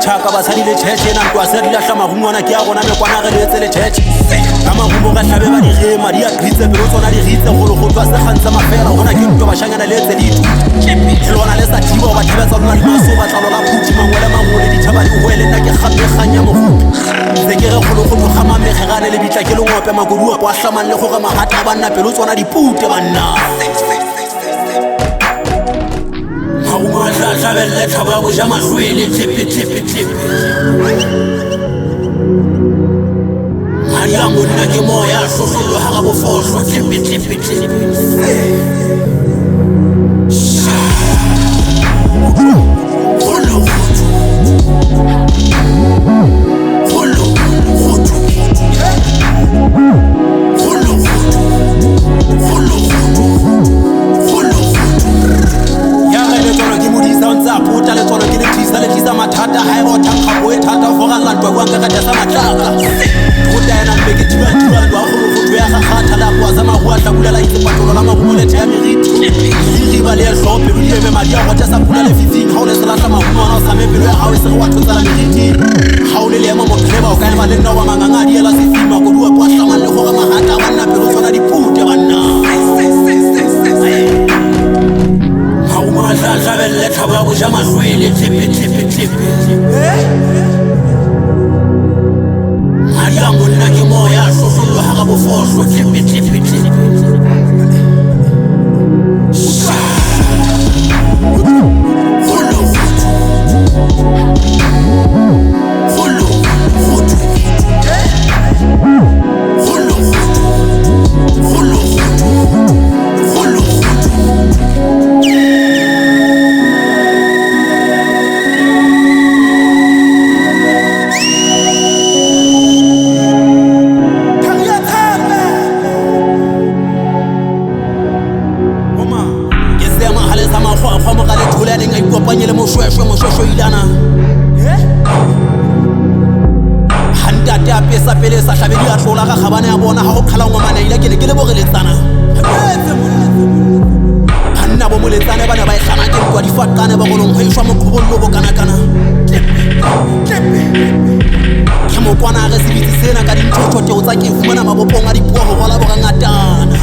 Chaka basadi le tshetshe na ntwa se dila hlama humwana ke a gona mekwana ge le tsele tshetshe ka mahumo ga hlabe ba di gema di agritse pelo tsona di ritse Kholokhotho se gantsa mafela gona ke ntwa bashanyana le tse ditu le lona le sa thiba ba thibetsa lona di maso ba tlalola phuthi mangwele mangole di thaba di hoele nna ke gape ganya mohuta se ke re Kholokhotho ga mamegegane le bitla ke le ngope makodu wa hlamang le gore mahata ba nna pelo tsona dipute ba nna Thaabe Lelosa Ts'epe Mariamu nna ke moya hlohlolo ha ga bofohlwa Ts'epe Mariamu nna ke moya hlohlolo ha ga bofohlwa pele sa hlabedi a tlola ga gabane ya bona ha go khala ngwana ile ke le boreletsana banna bo moletsane bana ba e hlana ke kwa di fatane ba golong go ishwa mokhobollo bo kana ke mo kwana re sebitsi sena ka dintho tsa ke fumana mabopong a dipuo go gola bo ga ngatana